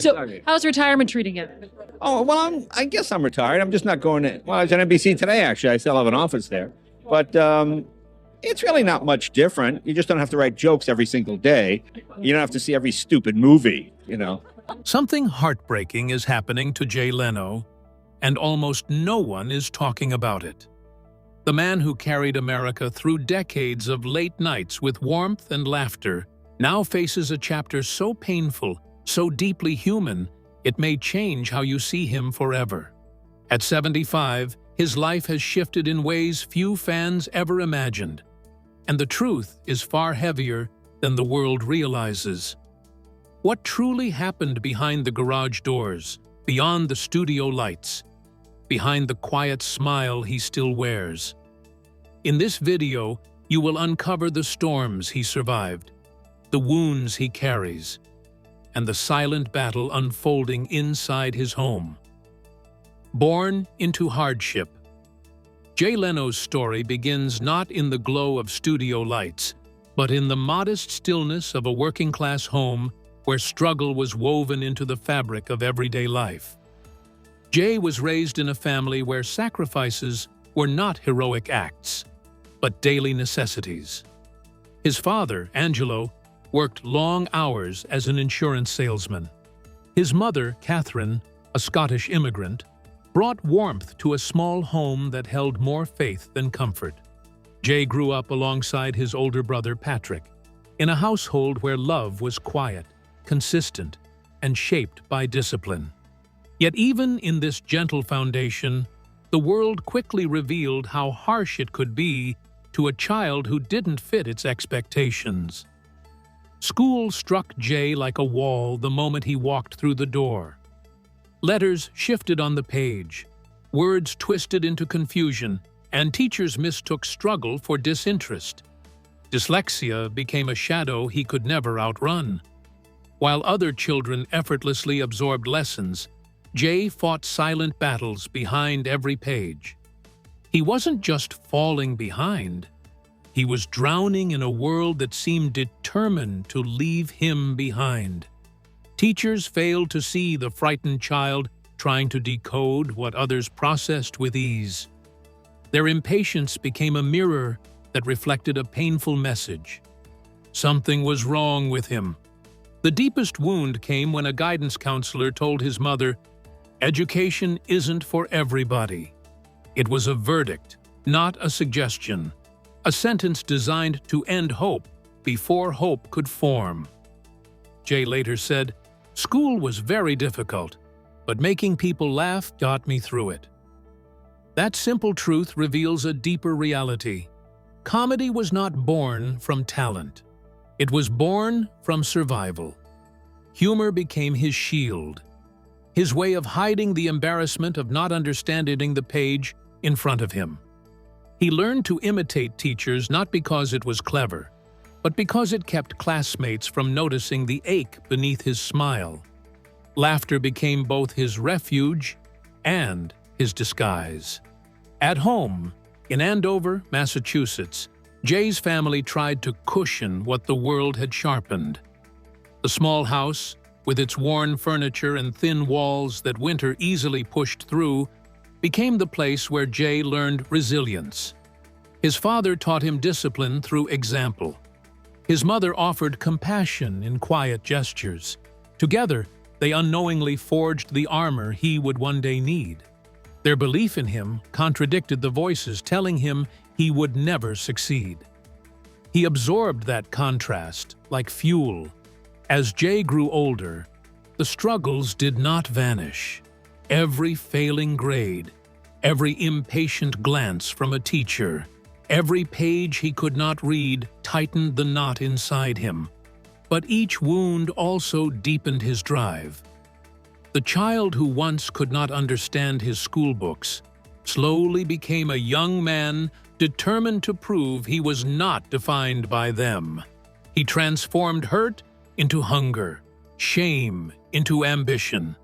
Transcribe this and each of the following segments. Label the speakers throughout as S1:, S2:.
S1: So, how's retirement treating you?
S2: Oh, well, I guess I'm retired. I'm just not going to. Well, I was at NBC today, actually. I still have an office there. But it's really not much different. You just don't have to write jokes every single day. You don't have to see every stupid movie.
S3: Something heartbreaking is happening to Jay Leno, and almost no one is talking about it. The man who carried America through decades of late nights with warmth and laughter now faces a chapter so painful, so deeply human, it may change how you see him forever. At 75, his life has shifted in ways few fans ever imagined. And the truth is far heavier than the world realizes. What truly happened behind the garage doors, beyond the studio lights, behind the quiet smile he still wears? In this video, you will uncover the storms he survived, the wounds he carries, and the silent battle unfolding inside his home. Born into hardship. Jay Leno's story begins not in the glow of studio lights, but in the modest stillness of a working-class home where struggle was woven into the fabric of everyday life. Jay was raised in a family where sacrifices were not heroic acts, but daily necessities. His father, Angelo, worked long hours as an insurance salesman. His mother, Catherine, a Scottish immigrant, brought warmth to a small home that held more faith than comfort. Jay grew up alongside his older brother, Patrick, in a household where love was quiet, consistent, and shaped by discipline. Yet even in this gentle foundation, the world quickly revealed how harsh it could be to a child who didn't fit its expectations. School struck Jay like a wall the moment he walked through the door. Letters shifted on the page, words twisted into confusion, and teachers mistook struggle for disinterest. Dyslexia became a shadow he could never outrun. While other children effortlessly absorbed lessons, Jay fought silent battles behind every page. He wasn't just falling behind. He was drowning in a world that seemed determined to leave him behind. Teachers failed to see the frightened child trying to decode what others processed with ease. Their impatience became a mirror that reflected a painful message. Something was wrong with him. The deepest wound came when a guidance counselor told his mother, "Education isn't for everybody." It was a verdict, not a suggestion. A sentence designed to end hope before hope could form. Jay later said, "School was very difficult, but making people laugh got me through it." That simple truth reveals a deeper reality. Comedy was not born from talent. It was born from survival. Humor became his shield, his way of hiding the embarrassment of not understanding the page in front of him. He learned to imitate teachers not because it was clever, but because it kept classmates from noticing the ache beneath his smile. Laughter became both his refuge and his disguise. At home, in Andover, Massachusetts, Jay's family tried to cushion what the world had sharpened. The small house, with its worn furniture and thin walls that winter easily pushed through, became the place where Jay learned resilience. His father taught him discipline through example. His mother offered compassion in quiet gestures. Together, they unknowingly forged the armor he would one day need. Their belief in him contradicted the voices telling him he would never succeed. He absorbed that contrast like fuel. As Jay grew older, the struggles did not vanish. Every failing grade, every impatient glance from a teacher, every page he could not read tightened the knot inside him. But each wound also deepened his drive. The child who once could not understand his school books slowly became a young man determined to prove he was not defined by them. He transformed hurt into hunger, shame into ambition,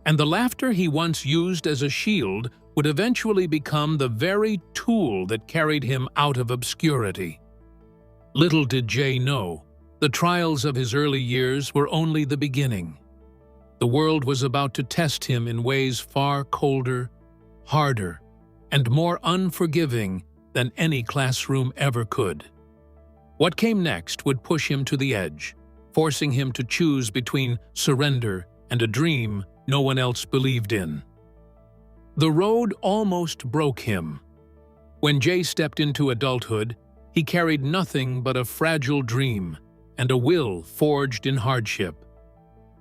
S3: and the laughter he once used as a shield would eventually become the very tool that carried him out of obscurity. Little did Jay know, the trials of his early years were only the beginning. The world was about to test him in ways far colder, harder, and more unforgiving than any classroom ever could. What came next would push him to the edge, forcing him to choose between surrender and a dream no one else believed in. The road almost broke him. When Jay stepped into adulthood, he carried nothing but a fragile dream and a will forged in hardship.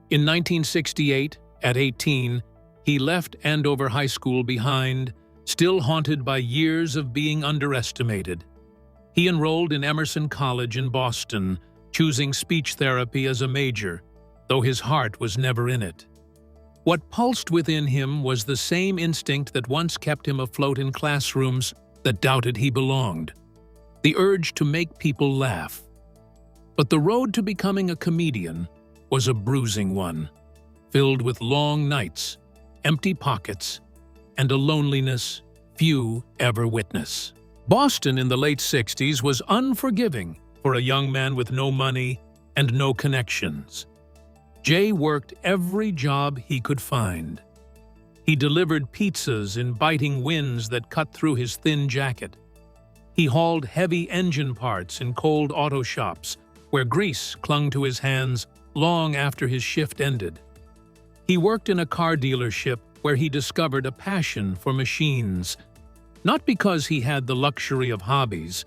S3: In 1968, at 18, he left Andover High School behind, still haunted by years of being underestimated. He enrolled in Emerson College in Boston, choosing speech therapy as a major, though his heart was never in it. What pulsed within him was the same instinct that once kept him afloat in classrooms that doubted he belonged, the urge to make people laugh. But the road to becoming a comedian was a bruising one, filled with long nights, empty pockets, and a loneliness few ever witness. Boston in the late 60s was unforgiving for a young man with no money and no connections. Jay worked every job he could find. He delivered pizzas in biting winds that cut through his thin jacket. He hauled heavy engine parts in cold auto shops where grease clung to his hands long after his shift ended. He worked in a car dealership where he discovered a passion for machines, not because he had the luxury of hobbies,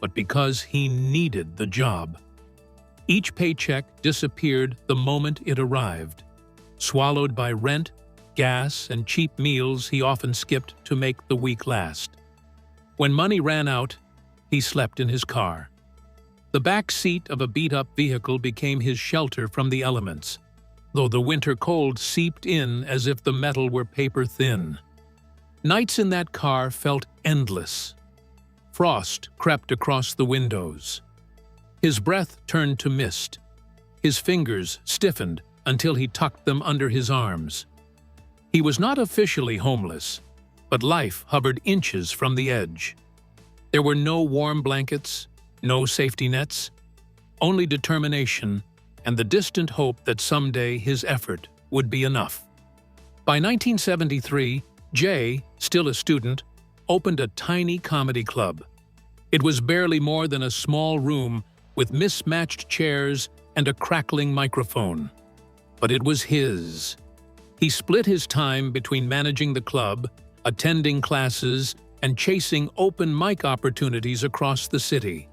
S3: but because he needed the job. Each paycheck disappeared the moment it arrived, swallowed by rent, gas, and cheap meals he often skipped to make the week last. When money ran out, he slept in his car. The back seat of a beat-up vehicle became his shelter from the elements, though the winter cold seeped in as if the metal were paper-thin. Nights in that car felt endless. Frost crept across the windows. His breath turned to mist. His fingers stiffened until he tucked them under his arms. He was not officially homeless, but life hovered inches from the edge. There were no warm blankets, no safety nets, only determination and the distant hope that someday his effort would be enough. By 1973, Jay, still a student, opened a tiny comedy club. It was barely more than a small room with mismatched chairs and a crackling microphone. But it was his. He split his time between managing the club, attending classes, and chasing open mic opportunities across the city.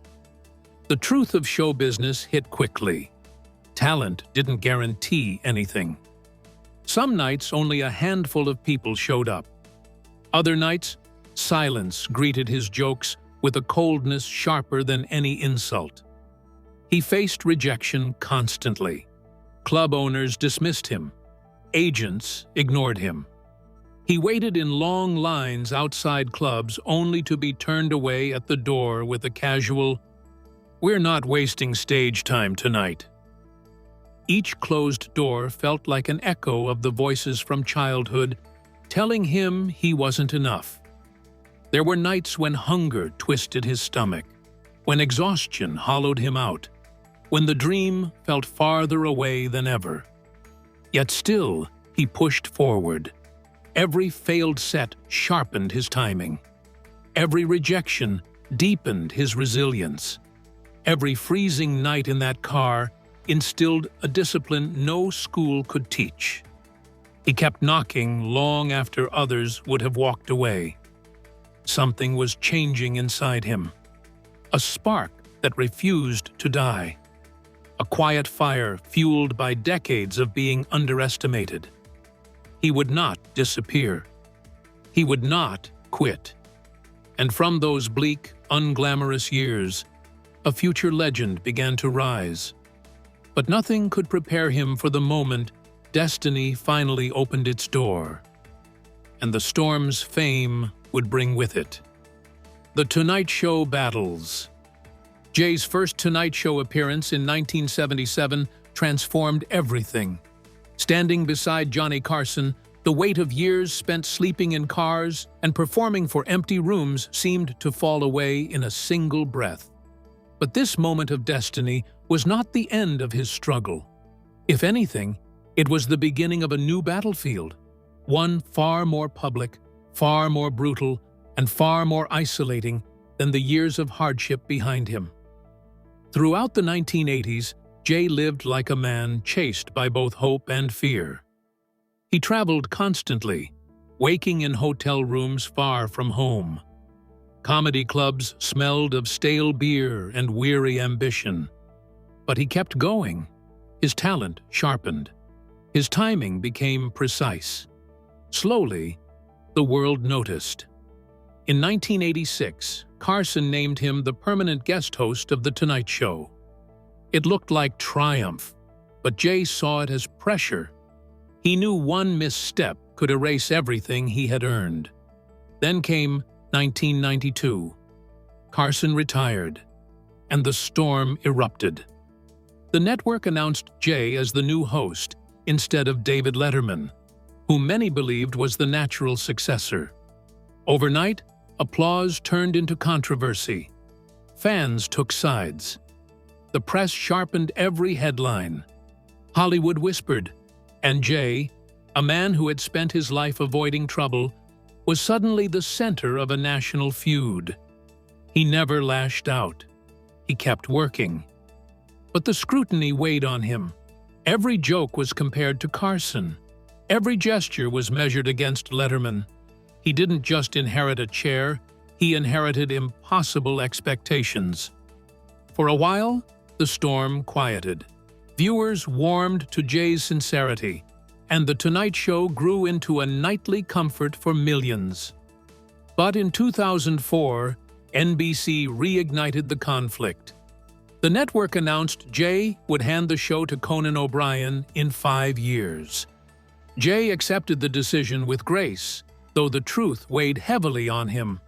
S3: The truth of show business hit quickly. Talent didn't guarantee anything. Some nights only a handful of people showed up. Other nights, silence greeted his jokes with a coldness sharper than any insult. He faced rejection constantly. Club owners dismissed him. Agents ignored him. He waited in long lines outside clubs only to be turned away at the door with a casual, "We're not wasting stage time tonight." Each closed door felt like an echo of the voices from childhood telling him he wasn't enough. There were nights when hunger twisted his stomach, when exhaustion hollowed him out, when the dream felt farther away than ever. Yet still, he pushed forward. Every failed set sharpened his timing. Every rejection deepened his resilience. Every freezing night in that car instilled a discipline no school could teach. He kept knocking long after others would have walked away. Something was changing inside him. A spark that refused to die. A quiet fire fueled by decades of being underestimated. He would not disappear. He would not quit. And from those bleak, unglamorous years, a future legend began to rise. But nothing could prepare him for the moment destiny finally opened its door, and the storm's fame would bring with it. The Tonight Show battles. Jay's first Tonight Show appearance in 1977 transformed everything. Standing beside Johnny Carson, the weight of years spent sleeping in cars and performing for empty rooms seemed to fall away in a single breath. But this moment of destiny was not the end of his struggle. If anything, It was the beginning of a new battlefield, one far more public, far more brutal, and far more isolating than the years of hardship behind him. Throughout the 1980s, Jay lived like a man chased by both hope and fear. He traveled constantly, waking in hotel rooms far from home. Comedy clubs smelled of stale beer and weary ambition. But he kept going. His talent sharpened. His timing became precise. Slowly, the world noticed. In 1986, Carson named him the permanent guest host of The Tonight Show. It looked like triumph, but Jay saw it as pressure. He knew one misstep could erase everything he had earned. Then came 1992. Carson retired, and the storm erupted. The network announced Jay as the new host instead of David Letterman, whom many believed was the natural successor. Overnight, applause turned into controversy. Fans took sides. The press sharpened every headline. Hollywood whispered, and Jay, a man who had spent his life avoiding trouble, was suddenly the center of a national feud. He never lashed out. He kept working. But the scrutiny weighed on him. Every joke was compared to Carson. Every gesture was measured against Letterman. He didn't just inherit a chair, he inherited impossible expectations. For a while, the storm quieted. Viewers warmed to Jay's sincerity, and The Tonight Show grew into a nightly comfort for millions. But in 2004, NBC reignited the conflict. The network announced Jay would hand the show to Conan O'Brien in 5 years. Jay accepted the decision with grace, though the truth weighed heavily on him.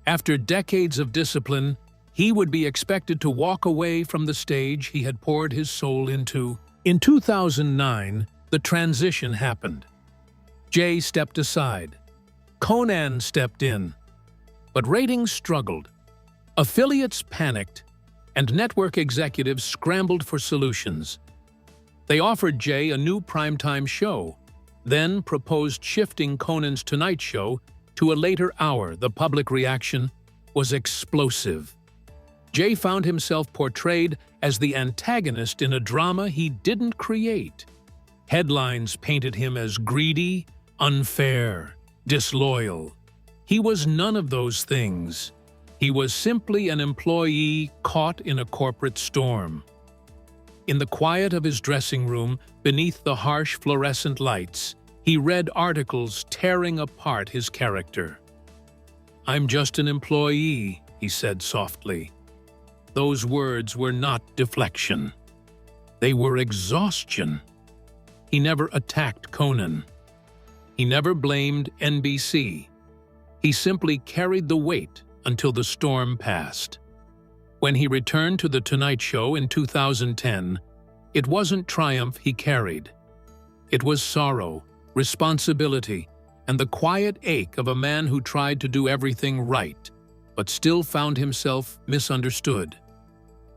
S3: After decades of discipline, he would be expected to walk away from the stage he had poured his soul into. In 2009, the transition happened. Jay stepped aside. Conan stepped in. But ratings struggled. Affiliates panicked, and network executives scrambled for solutions. They offered Jay a new primetime show, then proposed shifting Conan's Tonight Show to a later hour. The public reaction was explosive. Jay found himself portrayed as the antagonist in a drama he didn't create. Headlines painted him as greedy, unfair, disloyal. He was none of those things. He was simply an employee caught in a corporate storm. In the quiet of his dressing room, beneath the harsh fluorescent lights, he read articles tearing apart his character. "I'm just an employee," he said softly. Those words were not deflection. They were exhaustion. He never attacked Conan. He never blamed NBC. He simply carried the weight until the storm passed. When he returned to The Tonight Show in 2010, it wasn't triumph he carried. It was sorrow, responsibility, and the quiet ache of a man who tried to do everything right, but still found himself misunderstood.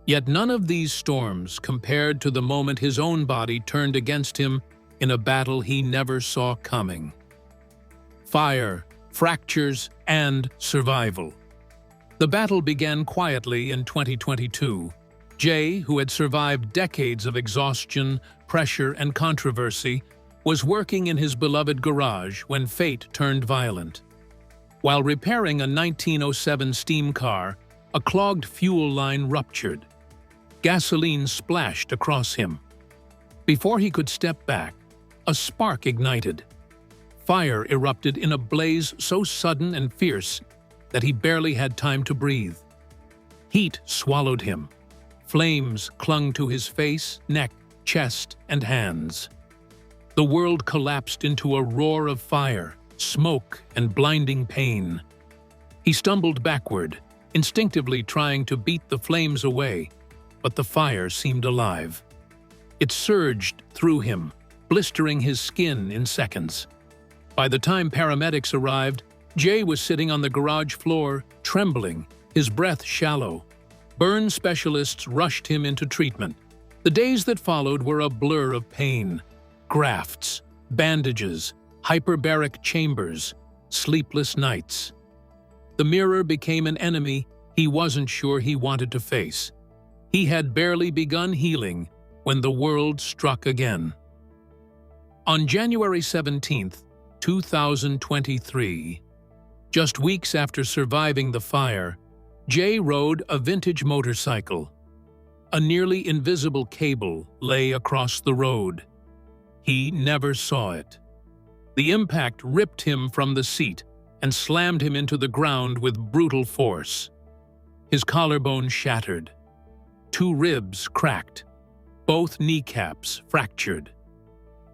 S3: Yet none of these storms compared to the moment his own body turned against him in a battle he never saw coming. Fire, fractures, and survival. The battle began quietly in 2022. Jay, who had survived decades of exhaustion, pressure, and controversy, was working in his beloved garage when fate turned violent. While repairing a 1907 steam car, a clogged fuel line ruptured. Gasoline splashed across him. Before he could step back, a spark ignited. Fire erupted in a blaze so sudden and fierce that he barely had time to breathe. Heat swallowed him. Flames clung to his face, neck, chest, and hands. The world collapsed into a roar of fire, smoke, and blinding pain. He stumbled backward, instinctively trying to beat the flames away, but the fire seemed alive. It surged through him, blistering his skin in seconds. By the time paramedics arrived, Jay was sitting on the garage floor, trembling, his breath shallow. Burn specialists rushed him into treatment. The days that followed were a blur of pain. grafts, bandages, hyperbaric chambers, sleepless nights. The mirror became an enemy he wasn't sure he wanted to face. He had barely begun healing when the world struck again. On January 17, 2023, just weeks after surviving the fire, Jay rode a vintage motorcycle. A nearly invisible cable lay across the road. He never saw it. The impact ripped him from the seat and slammed him into the ground with brutal force. His collarbone shattered. 2 ribs cracked. Both kneecaps fractured.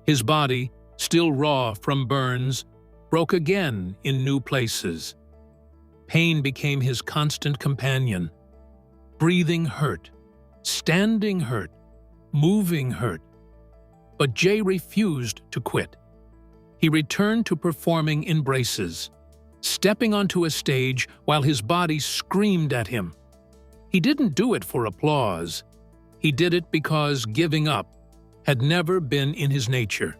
S3: His body, still raw from burns, broke again in new places. Pain became his constant companion. Breathing hurt. Standing hurt. Moving hurt. But Jay refused to quit. He returned to performing in braces, stepping onto a stage while his body screamed at him. He didn't do it for applause. He did it because giving up had never been in his nature.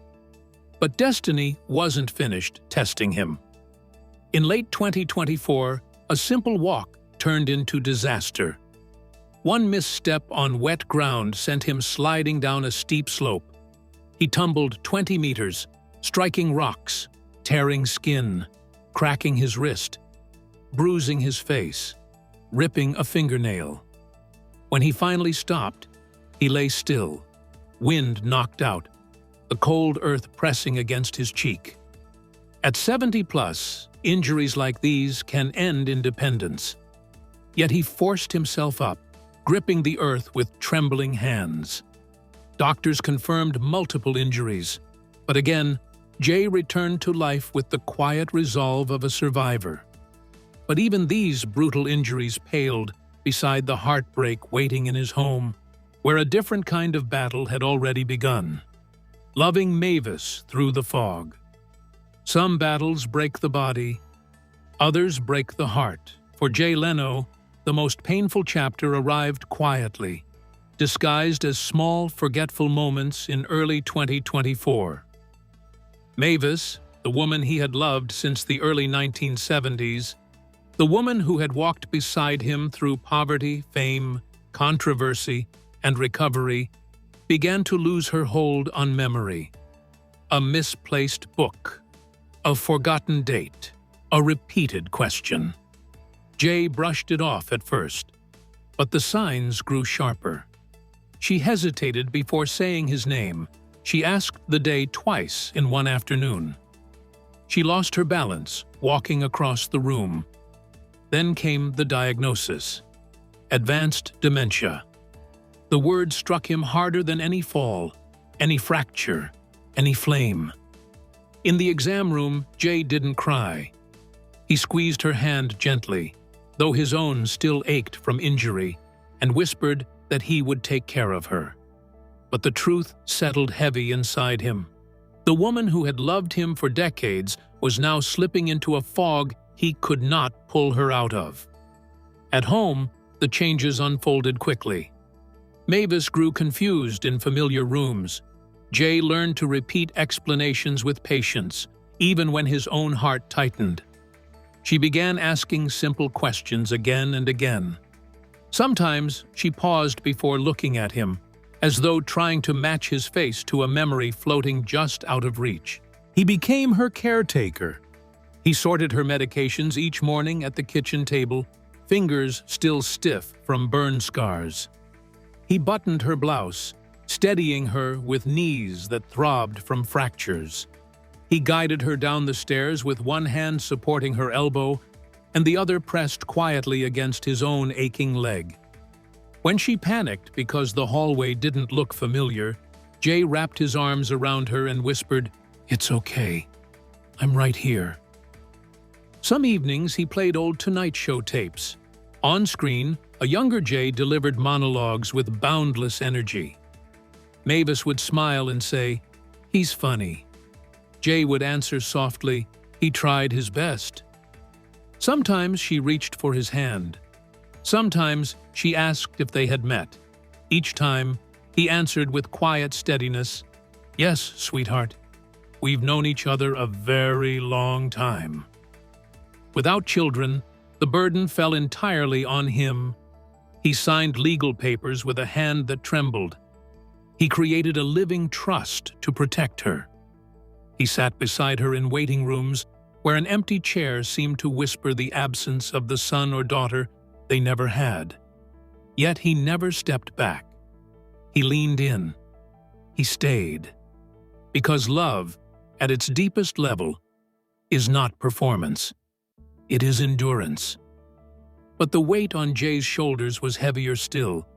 S3: But destiny wasn't finished testing him. In late 2024, a simple walk turned into disaster. One misstep on wet ground sent him sliding down a steep slope. He tumbled 20 meters, striking rocks, tearing skin, cracking his wrist, bruising his face, ripping a fingernail. When he finally stopped, he lay still, wind knocked out, the cold earth pressing against his cheek. At 70+, injuries like these can end independence. Yet he forced himself up, gripping the earth with trembling hands. Doctors confirmed multiple injuries, but again, Jay returned to life with the quiet resolve of a survivor. But even these brutal injuries paled beside the heartbreak waiting in his home, where a different kind of battle had already begun. Loving Mavis through the fog. Some battles break the body, others break the heart. For Jay Leno, the most painful chapter arrived quietly, disguised as small, forgetful moments in early 2024. Mavis, the woman he had loved since the early 1970s, the woman who had walked beside him through poverty, fame, controversy, and recovery, began to lose her hold on memory. A misplaced book, a forgotten date, a repeated question. Jay brushed it off at first, but the signs grew sharper. She hesitated before saying his name. She asked the day twice in one afternoon. She lost her balance, walking across the room. Then came the diagnosis: advanced dementia. The word struck him harder than any fall, any fracture, any flame. In the exam room, Jay didn't cry. He squeezed her hand gently, though his own still ached from injury, and whispered that he would take care of her. But the truth settled heavy inside him. The woman who had loved him for decades was now slipping into a fog he could not pull her out of. At home, the changes unfolded quickly. Mavis grew confused in familiar rooms. Jay learned to repeat explanations with patience, even when his own heart tightened. She began asking simple questions again and again. Sometimes she paused before looking at him, as though trying to match his face to a memory floating just out of reach. He became her caretaker. He sorted her medications each morning at the kitchen table, fingers still stiff from burn scars. He buttoned her blouse, steadying her with knees that throbbed from fractures. He guided her down the stairs with one hand supporting her elbow and the other pressed quietly against his own aching leg. When she panicked because the hallway didn't look familiar, Jay wrapped his arms around her and whispered, "It's okay. I'm right here." Some evenings he played old Tonight Show tapes. On screen, a younger Jay delivered monologues with boundless energy. Mavis would smile and say, "He's funny." Jay would answer softly, "He tried his best." Sometimes she reached for his hand. Sometimes she asked if they had met. Each time, he answered with quiet steadiness, Yes, sweetheart. We've known each other a very long time. Without children, the burden fell entirely on him. He signed legal papers with a hand that trembled. He created a living trust to protect her. He sat beside her in waiting rooms where an empty chair seemed to whisper the absence of the son or daughter they never had. Yet he never stepped back. He leaned in. He stayed. Because love, at its deepest level, is not performance. It is endurance. But the weight on Jay's shoulders was heavier still,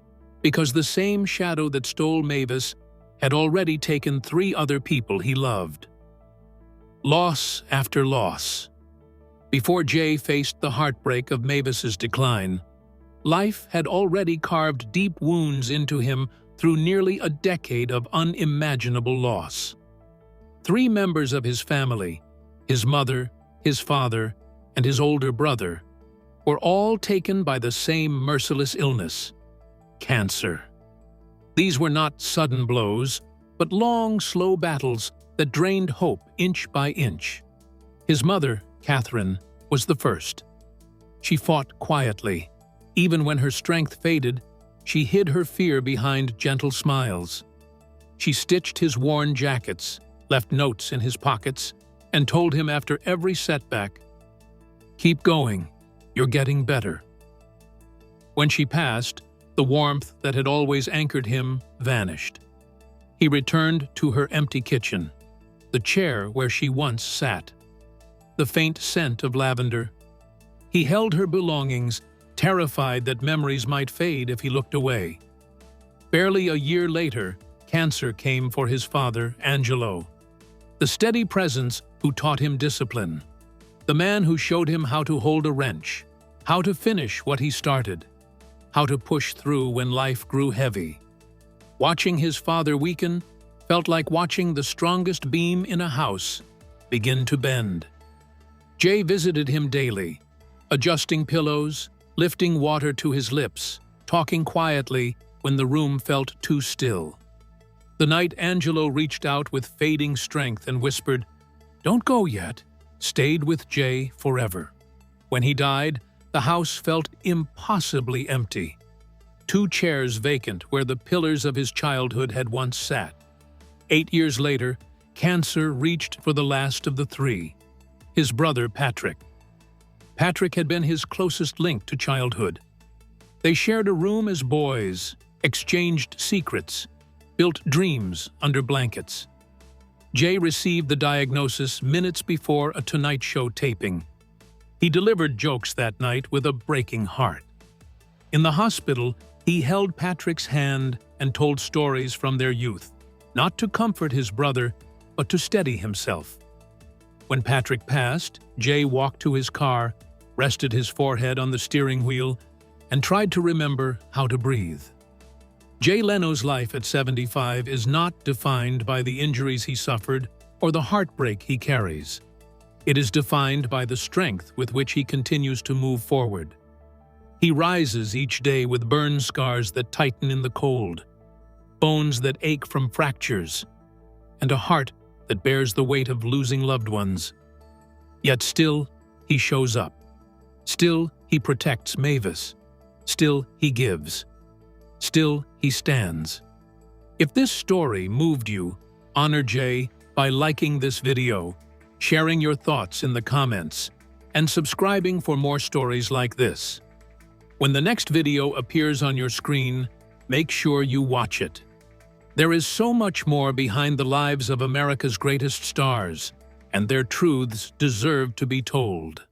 S3: because the same shadow that stole Mavis had already taken 3 other people he loved. Loss after loss. Before Jay faced the heartbreak of Mavis's decline, life had already carved deep wounds into him through nearly a decade of unimaginable loss. 3 members of his family, his mother, his father, and his older brother, were all taken by the same merciless illness, cancer. These were not sudden blows, but long, slow battles that drained hope inch by inch. His mother, Catherine, was the first. She fought quietly. Even when her strength faded, she hid her fear behind gentle smiles. She stitched his worn jackets, left notes in his pockets, and told him after every setback, "Keep going, you're getting better." When she passed, the warmth that had always anchored him vanished. He returned to her empty kitchen, the chair where she once sat, the faint scent of lavender. He held her belongings, terrified that memories might fade if he looked away. Barely a year later, cancer came for his father, Angelo, the steady presence who taught him discipline, the man who showed him how to hold a wrench, how to finish what he started, how to push through when life grew heavy. Watching his father weaken felt like watching the strongest beam in a house begin to bend. Jay visited him daily, adjusting pillows, lifting water to his lips, talking quietly when the room felt too still. The night Angelo reached out with fading strength and whispered, "Don't go yet," stayed with Jay forever. When he died, the house felt impossibly empty. 2 chairs vacant where the pillars of his childhood had once sat. 8 years later, cancer reached for the last of the 3, his brother Patrick. Patrick had been his closest link to childhood. They shared a room as boys, exchanged secrets, built dreams under blankets. Jay received the diagnosis minutes before a Tonight Show taping. He delivered jokes that night with a breaking heart. In the hospital, he held Patrick's hand and told stories from their youth, not to comfort his brother, but to steady himself. When Patrick passed, Jay walked to his car, rested his forehead on the steering wheel, and tried to remember how to breathe. Jay Leno's life at 75 is not defined by the injuries he suffered or the heartbreak he carries. It is defined by the strength with which he continues to move forward. He rises each day with burn scars that tighten in the cold, bones that ache from fractures, and a heart that bears the weight of losing loved ones. Yet still, he shows up. Still, he protects Mavis. Still, he gives. Still, he stands. If this story moved you, honor Jay by liking this video, sharing your thoughts in the comments, and subscribing for more stories like this. When the next video appears on your screen, make sure you watch it. There is so much more behind the lives of America's greatest stars, and their truths deserve to be told.